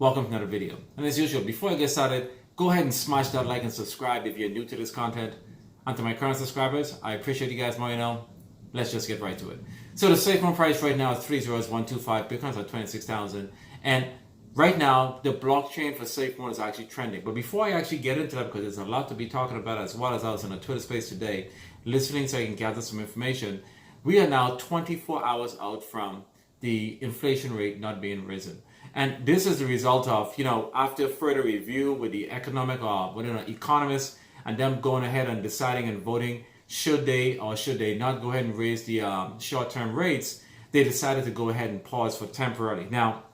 Welcome to another video. And as usual, before I get started, go ahead and smash that like and subscribe if you're new to this content. And to my current subscribers, I appreciate you guys more, Let's just get right to it. So the Safemoon price right now is 30125. Bitcoin's at 26,000. And right now, the blockchain for Safemoon is actually trending. But before I actually get into that, because there's a lot to be talking about, as well as I was in a Twitter space today, listening so I can gather some information, we are now 24 hours out from the inflation rate not being risen. And this is the result of, after further review with the economic economists and them going ahead and deciding and voting, should they or should they not go ahead and raise the short-term rates, they decided to go ahead and pause for temporarily. Now,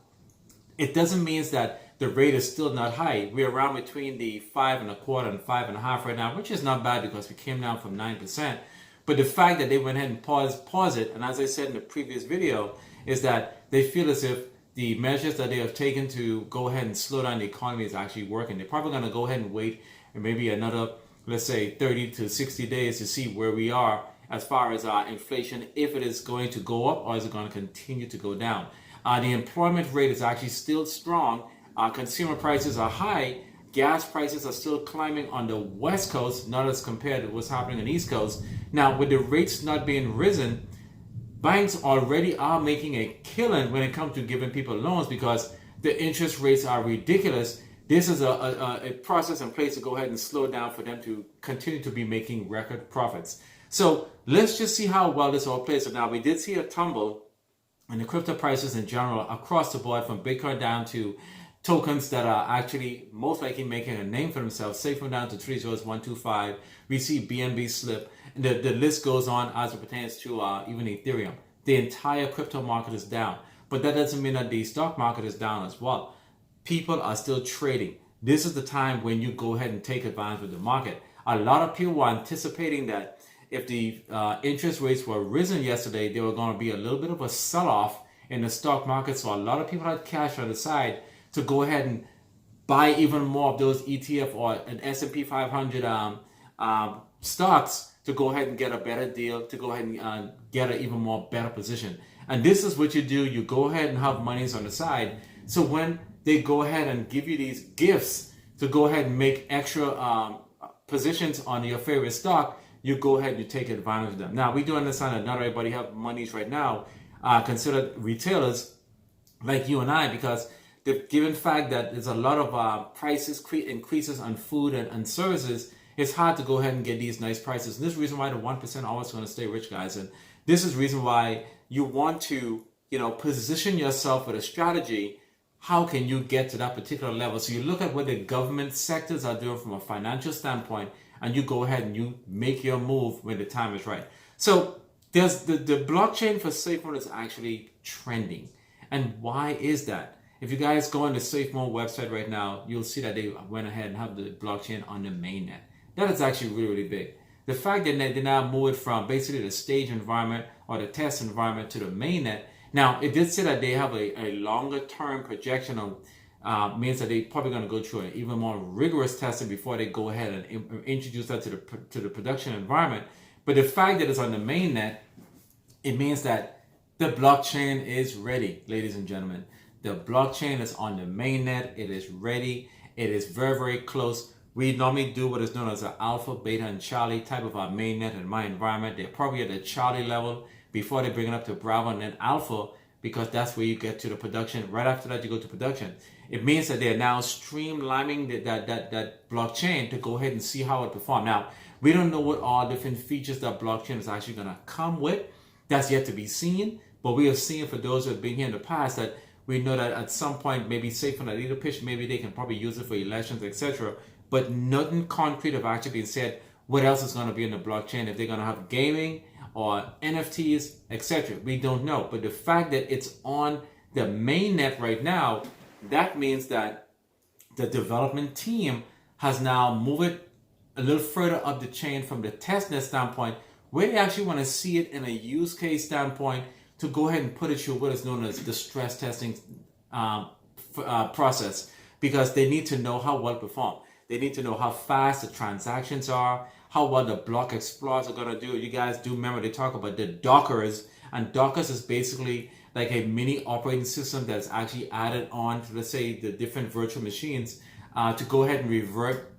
it doesn't mean that the rate is still not high. We're around between the 5.25% and 5.5% right now, which is not bad because we came down from 9%. But the fact that they went ahead and pause it, and as I said in the previous video, is that they feel as if the measures that they have taken to go ahead and slow down the economy is actually working. They're probably going to go ahead and wait maybe another, let's say, 30 to 60 days to see where we are as far as inflation, if it is going to go up or is it going to continue to go down. The employment rate is actually still strong. Consumer prices are high. Gas prices are still climbing on the West Coast, not as compared to what's happening on the East Coast. Now, with the rates not being risen, banks already are making a killing when it comes to giving people loans because the interest rates are ridiculous. This is a process in place to go ahead and slow down for them to continue to be making record profits. So let's just see how well this all plays. So now we did see a tumble in the crypto prices in general across the board, from Bitcoin down to tokens that are actually most likely making a name for themselves. Safemoon down to 30125. We see BNB slip. And the list goes on as it pertains to even Ethereum. The entire crypto market is down. But that doesn't mean that the stock market is down as well. People are still trading. This is the time when you go ahead and take advantage of the market. A lot of people were anticipating that if the interest rates were risen yesterday, there were going to be a little bit of a sell-off in the stock market. So a lot of people had cash on the side to go ahead and buy even more of those ETF or an S&P 500 stocks to go ahead and get a better deal, to go ahead and get an even more better position. And this is what you do. You go ahead and have monies on the side. So when they go ahead and give you these gifts to go ahead and make extra positions on your favorite stock, you go ahead and you take advantage of them. Now, we do understand that not everybody have monies right now, considered retailers like you and I, because the given fact that there's a lot of prices increases on food and services, it's hard to go ahead and get these nice prices. And this is the reason why the 1% always going to stay rich, guys. And this is the reason why you want to, position yourself with a strategy. How can you get to that particular level? So you look at what the government sectors are doing from a financial standpoint, and you go ahead and you make your move when the time is right. So there's the blockchain for Safemoon is actually trending. And why is that? If you guys go on the Safemoon website right now, you'll see that they went ahead and have the blockchain on the mainnet. That is actually really, really big. The fact that they now moved from basically the stage environment or the test environment to the mainnet. Now, it did say that they have a longer term projection of, means that they're probably going to go through an even more rigorous testing before they go ahead and introduce that to the production environment. But the fact that it's on the mainnet, it means that the blockchain is ready, ladies and gentlemen. The blockchain is on the mainnet. It is ready. It is very, very close. We normally do what is known as an alpha, beta, and Charlie type of our mainnet in my environment. They're probably at the Charlie level before they bring it up to Bravo and then Alpha, because that's where you get to the production. Right after that, you go to production. It means that they're now streamlining that blockchain to go ahead and see how it performs. Now, we don't know what all different features that blockchain is actually going to come with. That's yet to be seen. But we have seen, for those who have been here in the past, that we know that at some point, maybe safe on a leader pitch, maybe they can probably use it for elections, etc. But nothing concrete have actually been said. What else is going to be in the blockchain? If they're going to have gaming or NFTs, etc. We don't know. But the fact that it's on the mainnet right now, that means that the development team has now moved it a little further up the chain from the testnet standpoint, where they actually want to see it in a use case standpoint to go ahead and put it through what is known as the stress testing process, because they need to know how well performed. They need to know how fast the transactions are, how well the block explorers are going to do. You guys do remember they talk about the Dockers, and Dockers is basically like a mini operating system that's actually added on to, let's say, the different virtual machines to go ahead and revert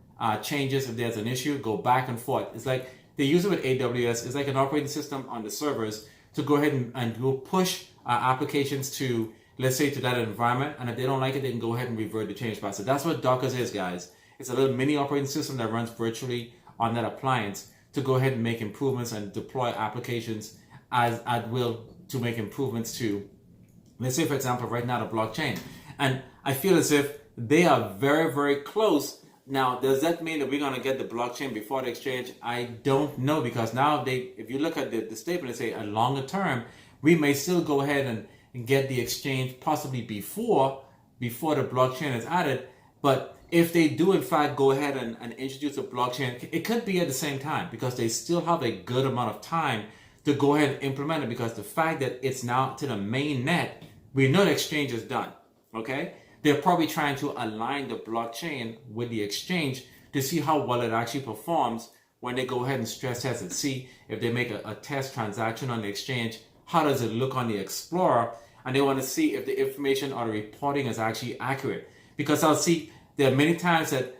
changes if there's an issue, go back and forth. It's like they use it with AWS. It's like an operating system on the servers to go ahead and go push applications to, let's say, to that environment. And if they don't like it, they can go ahead and revert the change back. So that's what Docker is, guys. It's a little mini operating system that runs virtually on that appliance to go ahead and make improvements and deploy applications as at will to make improvements to, let's say, for example, right now the blockchain. And I feel as if they are very, very close. Now, does that mean that we're going to get the blockchain before the exchange? I don't know, because now if you look at the statement, they say a longer term, we may still go ahead and get the exchange possibly before the blockchain is added. But if they do in fact go ahead and introduce a blockchain, it could be at the same time, because they still have a good amount of time to go ahead and implement it, because the fact that it's now to the main net, we know the exchange is done, okay? They're probably trying to align the blockchain with the exchange to see how well it actually performs when they go ahead and stress test it. See if they make a test transaction on the exchange, how does it look on the Explorer? And they want to see if the information or the reporting is actually accurate. Because I'll see there are many times that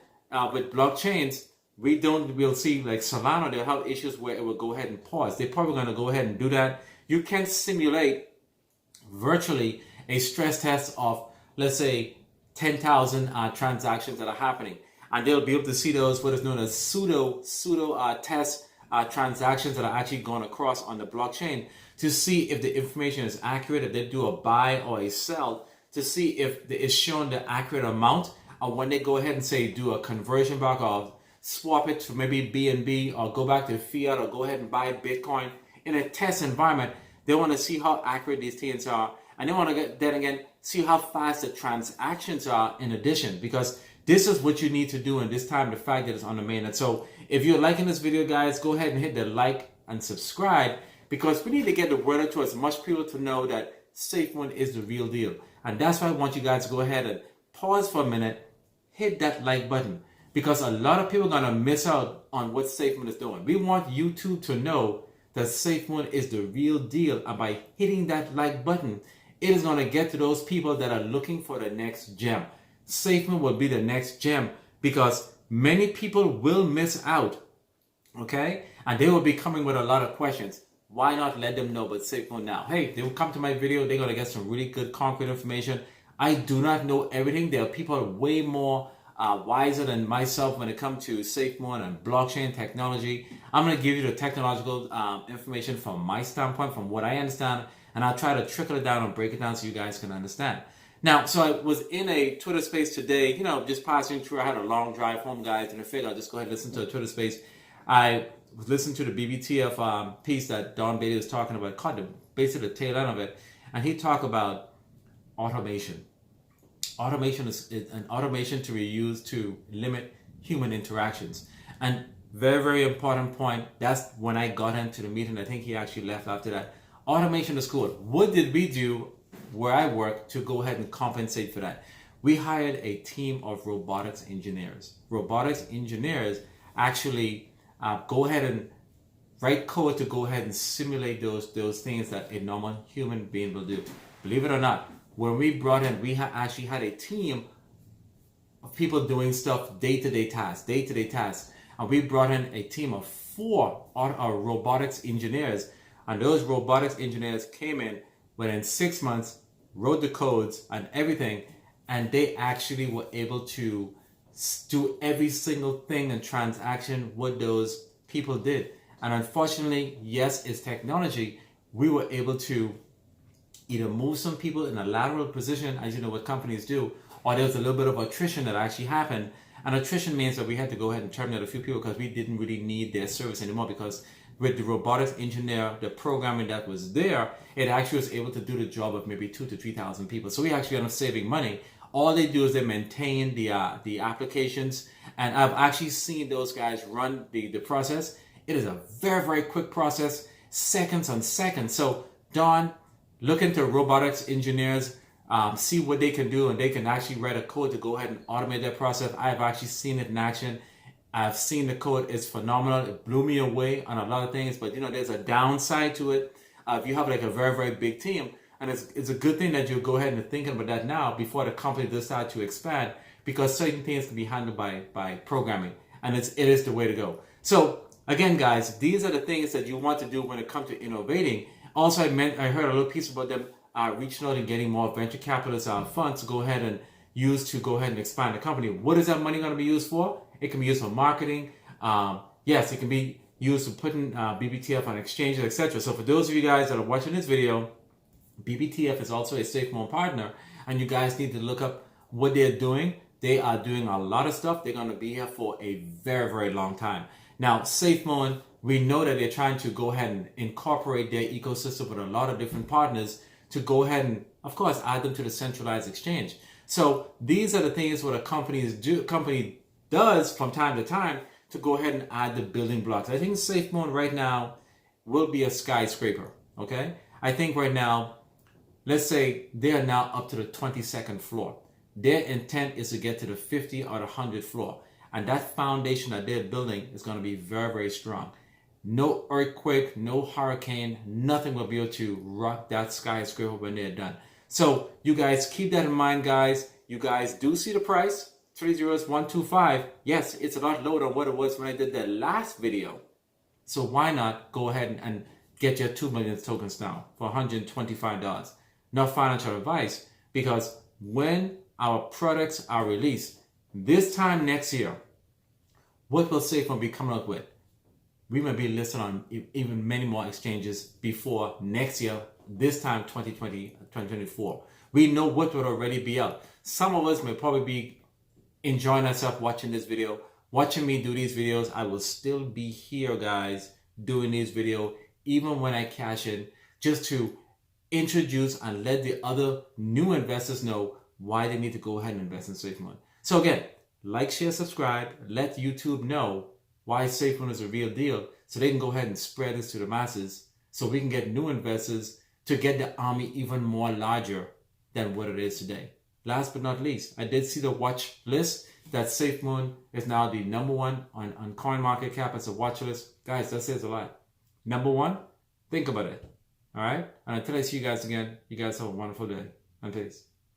with blockchains, we'll see like Solana, they'll have issues where it will go ahead and pause. They're probably going to go ahead and do that. You can simulate virtually a stress test of, let's say, 10,000 transactions that are happening. And they'll be able to see those, what is known as pseudo test transactions that are actually going across on the blockchain to see if the information is accurate, if they do a buy or a sell, to see if it's shown the accurate amount. And when they go ahead and say do a conversion back of swap it to maybe BNB or go back to fiat or go ahead and buy Bitcoin in a test environment, they want to see how accurate these things are. And they want to then again see how fast the transactions are in addition, because this is what you need to do in this time, the fact that it's on the mainnet. So if you're liking this video, guys, go ahead and hit the like and subscribe, because we need to get the word out to as much people to know that Safemoon is the real deal. And that's why I want you guys to go ahead and pause for a minute, hit that like button, because a lot of people are going to miss out on what Safemoon is doing. We want YouTube to know that Safemoon is the real deal. And by hitting that like button, it is going to get to those people that are looking for the next gem. Safemoon will be the next gem, because many people will miss out, okay? And they will be coming with a lot of questions. Why not let them know about Safemoon now? Hey, they will come to my video. They're going to get some really good concrete information. I do not know everything. There are people way more wiser than myself when it comes to Safemoon and blockchain technology. I'm going to give you the technological information from my standpoint, from what I understand, and I'll try to trickle it down and break it down so you guys can understand. Now, so I was in a Twitter space today, just passing through. I had a long drive home, guys, and I figured I'll just go ahead and listen to a Twitter space. I was listening to the BBTF piece that Don Bailey was talking about, caught basically the tail end of it, and he talked about automation. Automation is an automation to be used to limit human interactions. And very, very important point. That's when I got into the meeting. I think he actually left after that. Automation is cool. What did we do where I work to go ahead and compensate for that? We hired a team of robotics engineers. Robotics engineers actually go ahead and write code to go ahead and simulate those things that a normal human being will do. Believe it or not, when we brought in, we actually had a team of people doing stuff, day-to-day tasks. And we brought in a team of 4 robotics engineers. And those robotics engineers came in within 6 months, wrote the codes and everything, and they actually were able to do every single thing and transaction what those people did. And unfortunately, yes, it's technology, we were able to either move some people in a lateral position, as you know what companies do, or there was a little bit of attrition that actually happened. And attrition means that we had to go ahead and terminate a few people because we didn't really need their service anymore, because with the robotics engineer, the programming that was there, it actually was able to do the job of maybe 2,000 to 3,000 people. So we actually end up saving money. All they do is they maintain the applications, and I've actually seen those guys run the process. It is a very, very quick process, seconds on seconds. So Don, look into robotics engineers, see what they can do, and they can actually write a code to go ahead and automate that process. I've actually seen it in action. I've seen the code. It's phenomenal. It blew me away on a lot of things, but there's a downside to it. If you have like a very, very big team, And it's a good thing that you go ahead and thinking about that now before the company decides to expand, because certain things can be handled by programming, and it is the way to go. So again, guys, these are the things that you want to do when it comes to innovating. Also, I heard a little piece about them reaching out and getting more venture capitalists funds to go ahead and use to go ahead and expand the company. What is that money going to be used for? It can be used for marketing. Yes, it can be used for putting BBTF on exchanges, etc. So for those of you guys that are watching this video, BBTF is also a Safemoon partner, and you guys need to look up what they're doing. They are doing a lot of stuff. They're going to be here for a very, very long time. Now, Safemoon, we know that they're trying to go ahead and incorporate their ecosystem with a lot of different partners to go ahead and, of course, add them to the centralized exchange. So these are the things what a company does from time to time to go ahead and add the building blocks. I think Safemoon right now will be a skyscraper, okay? I think right now, let's say they are now up to the 22nd floor. Their intent is to get to the 50 or the 100th floor. And that foundation that they're building is going to be very, very strong. No earthquake, no hurricane, nothing will be able to rock that skyscraper when they're done. So you guys keep that in mind, guys. You guys do see the price, 30125. Yes, it's a lot lower than what it was when I did that last video. So why not go ahead and get your 2 million tokens now for $125? Not financial advice, because when our products are released this time next year, what will Safemoon be coming up with? We may be listed on even many more exchanges before next year, this time 2024. We know what will already be out. Some of us may probably be enjoying ourselves watching this video, watching me do these videos. I will still be here, guys, doing these videos, even when I cash in, just to introduce and let the other new investors know why they need to go ahead and invest in Safemoon. So again, like, share, subscribe, let YouTube know why Safemoon is a real deal, so they can go ahead and spread this to the masses, so we can get new investors to get the army even more larger than what it is today. Last but not least, I did see the watch list that Safemoon is now the #1 on CoinMarketCap as a watch list. Guys, that says a lot. #1, think about it. All right? And until I see you guys again, you guys have a wonderful day. And peace.